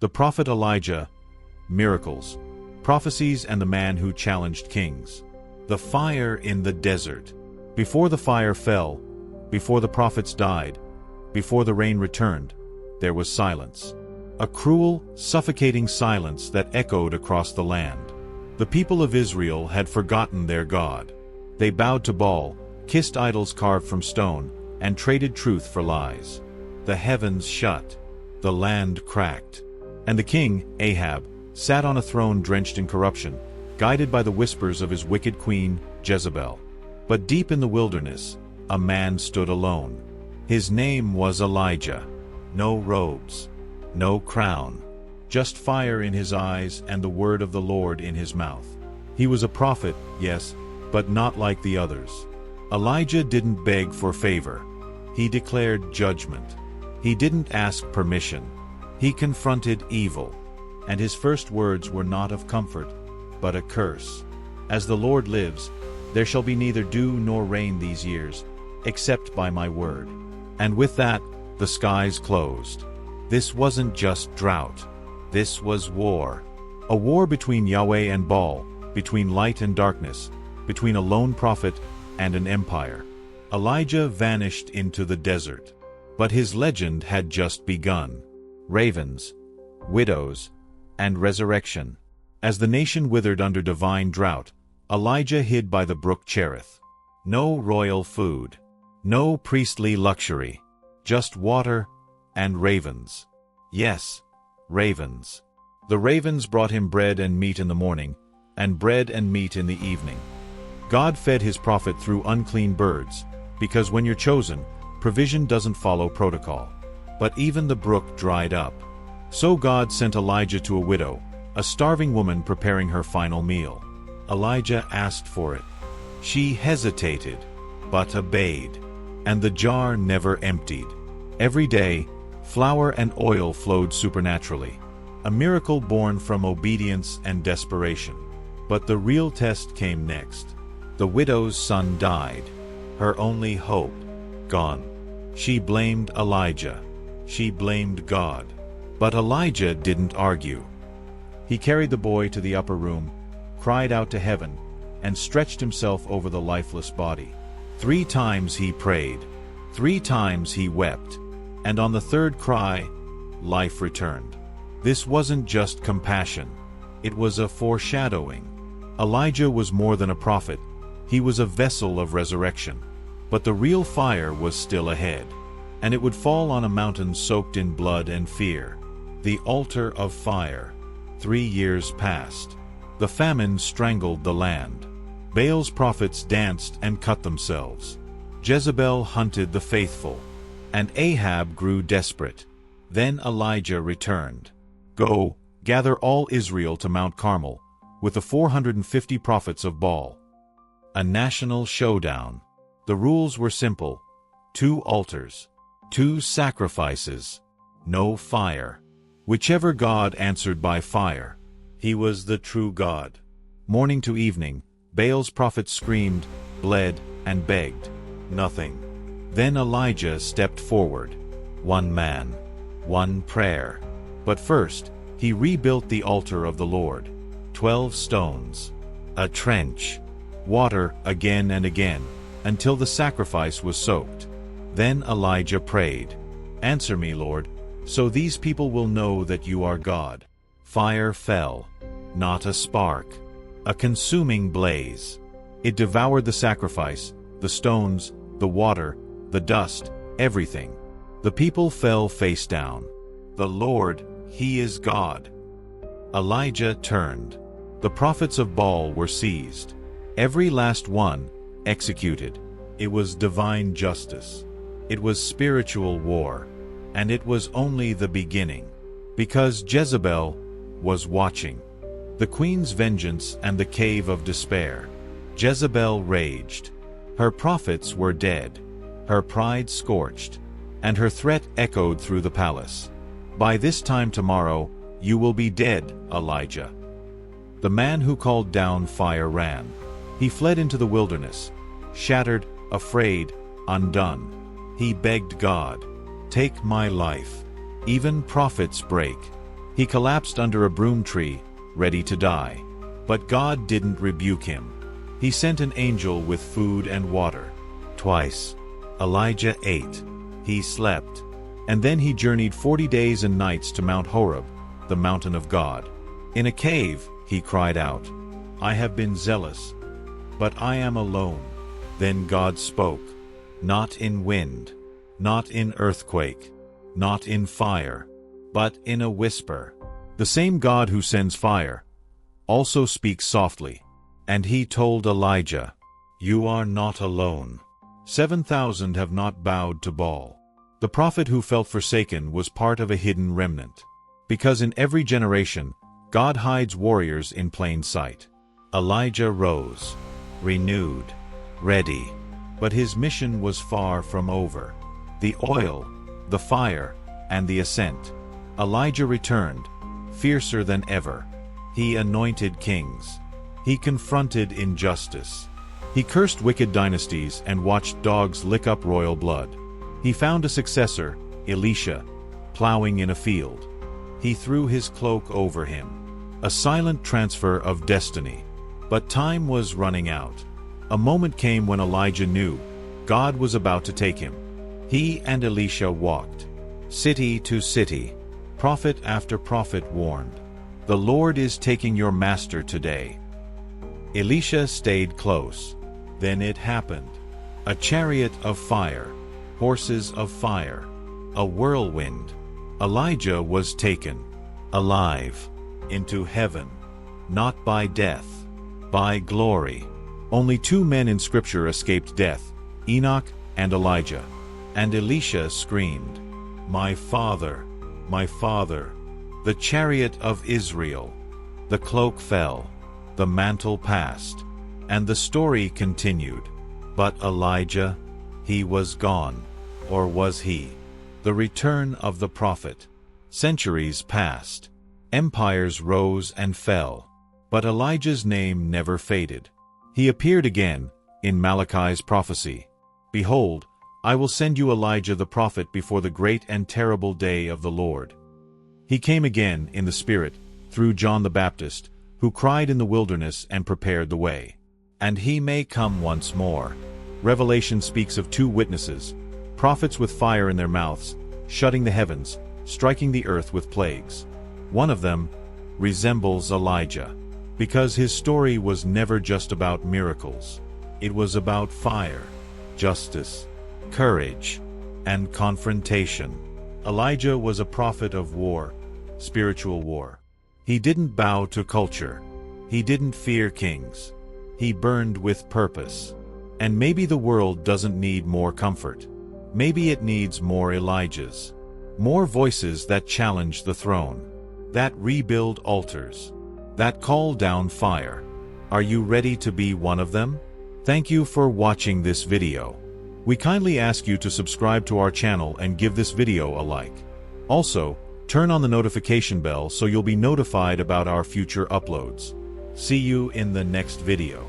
The prophet Elijah, miracles, prophecies, and the man who challenged kings. The fire in the desert. Before the fire fell, before the prophets died, before the rain returned, there was silence. A cruel, suffocating silence that echoed across the land. The people of Israel had forgotten their God. They bowed to Baal, kissed idols carved from stone, and traded truth for lies. The heavens shut. The land cracked. And the king, Ahab, sat on a throne drenched in corruption, guided by the whispers of his wicked queen, Jezebel. But deep in the wilderness, a man stood alone. His name was Elijah. No robes, no crown, just fire in his eyes and the word of the Lord in his mouth. He was a prophet, yes, but not like the others. Elijah didn't beg for favor. He declared judgment. He didn't ask permission. He confronted evil. And his first words were not of comfort, but a curse. As the Lord lives, there shall be neither dew nor rain these years, except by my word. And with that, the skies closed. This wasn't just drought. This was war. A war between Yahweh and Baal, between light and darkness, between a lone prophet and an empire. Elijah vanished into the desert. But his legend had just begun. Ravens, widows, and resurrection. As the nation withered under divine drought, Elijah hid by the brook Cherith. No royal food. No priestly luxury. Just water and ravens. Yes, ravens. The ravens brought him bread and meat in the morning, and bread and meat in the evening. God fed his prophet through unclean birds, because when you're chosen, provision doesn't follow protocol. But even the brook dried up. So God sent Elijah to a widow, a starving woman preparing her final meal. Elijah asked for it. She hesitated, but obeyed. And the jar never emptied. Every day, flour and oil flowed supernaturally. A miracle born from obedience and desperation. But the real test came next. The widow's son died. Her only hope, gone. She blamed Elijah. She blamed God. But Elijah didn't argue. He carried the boy to the upper room, cried out to heaven, and stretched himself over the lifeless body. 3 times he prayed. 3 times he wept. And on the third cry, life returned. This wasn't just compassion. It was a foreshadowing. Elijah was more than a prophet. He was a vessel of resurrection. But the real fire was still ahead. And it would fall on a mountain soaked in blood and fear. The altar of fire. 3 years passed. The famine strangled the land. Baal's prophets danced and cut themselves. Jezebel hunted the faithful. And Ahab grew desperate. Then Elijah returned. Go, gather all Israel to Mount Carmel, with the 450 prophets of Baal. A national showdown. The rules were simple. 2 altars. 2 sacrifices. No fire. Whichever God answered by fire, he was the true God. Morning to evening, Baal's prophets screamed, bled, and begged. Nothing. Then Elijah stepped forward. 1 man. 1 prayer. But first, he rebuilt the altar of the Lord. 12 stones. A trench. Water again and again, until the sacrifice was soaked. Then Elijah prayed, answer me, Lord, so these people will know that you are God. Fire fell. Not a spark. A consuming blaze. It devoured the sacrifice, the stones, the water, the dust, everything. The people fell face down. The Lord, He is God. Elijah turned. The prophets of Baal were seized. Every last one, executed. It was divine justice. It was spiritual war. And it was only the beginning. Because Jezebel was watching. The queen's vengeance and the cave of despair. Jezebel raged. Her prophets were dead. Her pride scorched. And her threat echoed through the palace. By this time tomorrow, you will be dead, Elijah. The man who called down fire ran. He fled into the wilderness. Shattered, afraid, undone. He begged God, take my life. Even prophets break. He collapsed under a broom tree, ready to die. But God didn't rebuke him. He sent an angel with food and water. Twice. Elijah ate. He slept. And then he journeyed 40 days and nights to Mount Horeb, the mountain of God. In a cave, he cried out, "I have been zealous, but I am alone." Then God spoke, not in wind, not in earthquake, not in fire, but in a whisper. The same God who sends fire also speaks softly. And he told Elijah, "You are not alone. 7,000 have not bowed to Baal." The prophet who felt forsaken was part of a hidden remnant. Because in every generation, God hides warriors in plain sight. Elijah rose, renewed, ready. But his mission was far from over. The oil, the fire, and the ascent. Elijah returned, fiercer than ever. He anointed kings. He confronted injustice. He cursed wicked dynasties and watched dogs lick up royal blood. He found a successor, Elisha, plowing in a field. He threw his cloak over him. A silent transfer of destiny. But time was running out. A moment came when Elijah knew God was about to take him. He and Elisha walked, city to city. Prophet after prophet warned, "The Lord is taking your master today." Elisha stayed close. Then it happened. A chariot of fire, horses of fire, a whirlwind. Elijah was taken, alive, into heaven, not by death, by glory. Only 2 men in Scripture escaped death, Enoch and Elijah. And Elisha screamed, my father, the chariot of Israel." The cloak fell, the mantle passed, and the story continued. But Elijah, he was gone. Or was he? The return of the prophet. Centuries passed. Empires rose and fell. But Elijah's name never faded. He appeared again, in Malachi's prophecy. "Behold, I will send you Elijah the prophet before the great and terrible day of the Lord." He came again, in the Spirit, through John the Baptist, who cried in the wilderness and prepared the way. And he may come once more. Revelation speaks of 2 witnesses, prophets with fire in their mouths, shutting the heavens, striking the earth with plagues. One of them resembles Elijah, because his story was never just about miracles. It was about fire, justice, courage, and confrontation. Elijah was a prophet of war, spiritual war. He didn't bow to culture. He didn't fear kings. He burned with purpose. And maybe the world doesn't need more comfort. Maybe it needs more Elijahs. More voices that challenge the throne. That rebuild altars. That call down fire. Are you ready to be one of them? Thank you for watching this video. We kindly ask you to subscribe to our channel and give this video a like. Also, turn on the notification bell so you'll be notified about our future uploads. See you in the next video.